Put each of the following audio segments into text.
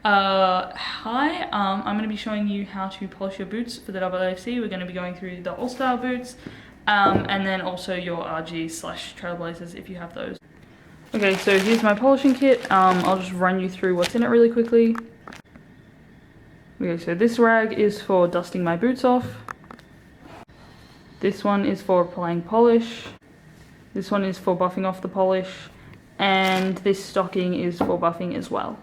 Hi, I'm going to be showing you how to polish your boots for the AAFC. We're going to be going through the all-style boots, and then also your RG/Trailblazers if you have those. Okay, so here's my polishing kit. I'll just run you through what's in it really quickly. Okay, so this rag is for dusting my boots off. This one is for applying polish. This one is for buffing off the polish. And this stocking is for buffing as well.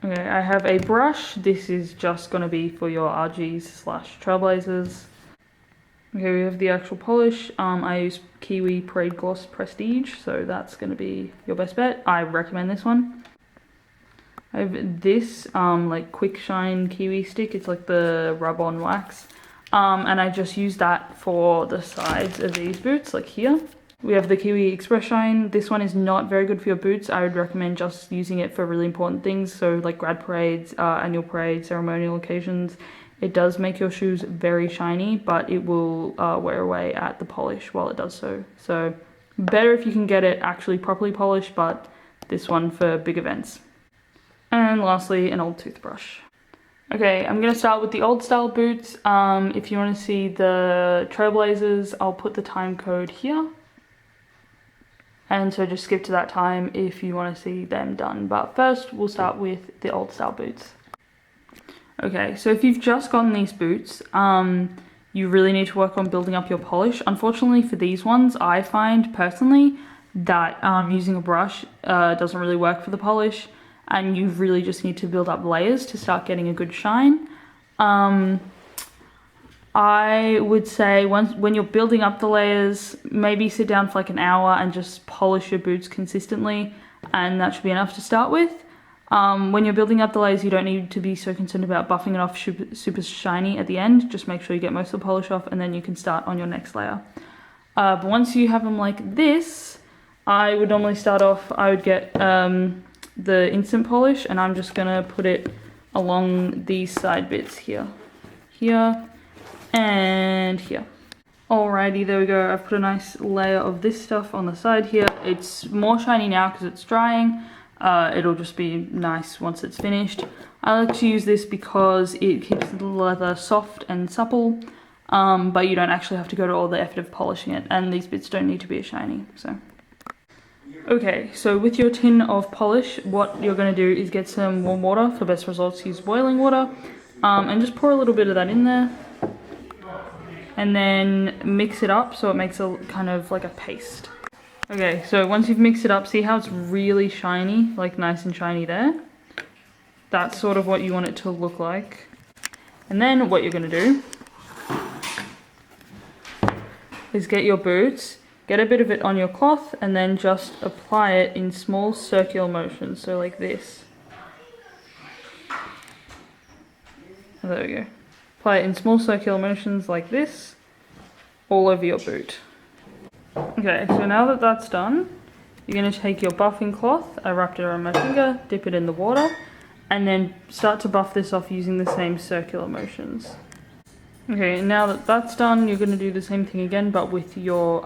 Okay, I have a brush. This is just going to be for your RGs/Trailblazers. Okay, we have the actual polish. I use Kiwi Parade Gloss Prestige, so that's going to be your best bet. I recommend this one. I have this like quick shine Kiwi stick. It's like the rub-on wax. And I just use that for the sides of these boots, like here. We have the Kiwi Express Shine. This one is not very good for your boots. I would recommend just using it for really important things, so like grad parades, annual parades, ceremonial occasions. It does make your shoes very shiny, but it will wear away at the polish while it does so. So better if you can get it actually properly polished, but this one for big events. And lastly, an old toothbrush. Okay, I'm going to start with the old style boots. If you want to see the Trailblazers, I'll put the time code here. And so just skip to that time if you want to see them done. But first, we'll start with the old style boots. Okay, so if you've just gotten these boots, you really need to work on building up your polish. Unfortunately for these ones, I find personally that using a brush doesn't really work for the polish. And you really just need to build up layers to start getting a good shine. I would say when you're building up the layers, maybe sit down for like an hour and just polish your boots consistently, and that should be enough to start with. When you're building up the layers, you don't need to be so concerned about buffing it off super shiny at the end. Just make sure you get most of the polish off, and then you can start on your next layer. But once you have them like this, I would normally start off, I would get the instant polish, and I'm just gonna put it along these side bits here, and here. Alrighty, there we go. I've put a nice layer of this stuff on the side here. It's more shiny now because it's drying. It'll just be nice once it's finished. I like to use this because it keeps the leather soft and supple, but you don't actually have to go to all the effort of polishing it, and these bits don't need to be as shiny, so. Okay, so with your tin of polish, what you're going to do is get some warm water. For best results, use boiling water, and just pour a little bit of that in there. And then mix it up so it makes a kind of like a paste. Okay, so once you've mixed it up, see how it's really shiny, like nice and shiny there? That's sort of what you want it to look like. And then what you're gonna do is get your boots, get a bit of it on your cloth, and then just apply it in small circular motions, so like this. Oh, there we go. Apply it in small circular motions like this, all over your boot. Okay, so now that that's done, you're going to take your buffing cloth, I wrapped it around my finger, dip it in the water, and then start to buff this off using the same circular motions. Okay, now that that's done, you're going to do the same thing again, but with your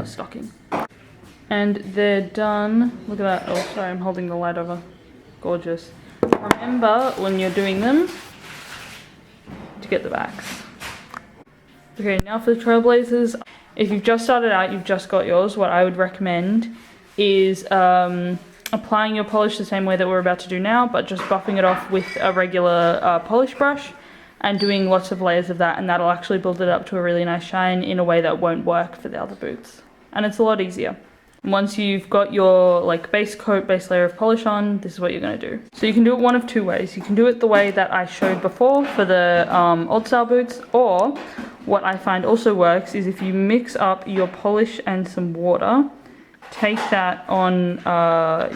stocking. And they're done. Look at that. Oh, sorry, I'm holding the light over. Gorgeous. Remember, when you're doing them, to get the backs. Okay, now for the Trailblazers. If you've just started out, you've just got yours, what I would recommend is applying your polish the same way that we're about to do now, but just buffing it off with a regular polish brush and doing lots of layers of that, and that'll actually build it up to a really nice shine in a way that won't work for the other boots. And it's a lot easier. Once you've got your like base layer of polish on, this is what you're going to do. So you can do it one of two ways. You can do it the way that I showed before for the old style boots, or what I find also works is if you mix up your polish and some water, take that on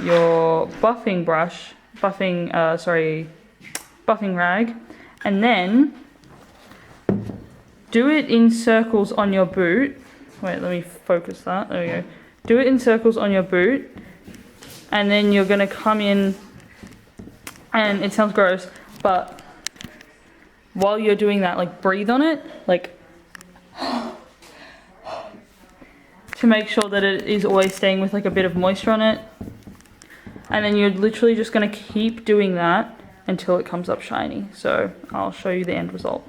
your buffing rag, and then do it in circles on your boot. Wait, let me focus that. There we go. Do it in circles on your boot, and then you're going to come in, and it sounds gross, but while you're doing that, like breathe on it, like to make sure that it is always staying with like a bit of moisture on it. And then you're literally just going to keep doing that until it comes up shiny. So I'll show you the end result.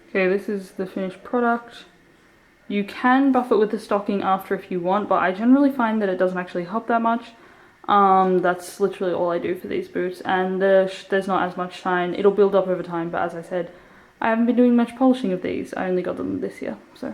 Okay, this is the finished product. You can buff it with the stocking after if you want, but I generally find that it doesn't actually help that much. That's literally all I do for these boots, and there's not as much shine. It'll build up over time, but as I said, I haven't been doing much polishing of these. I only got them this year, so.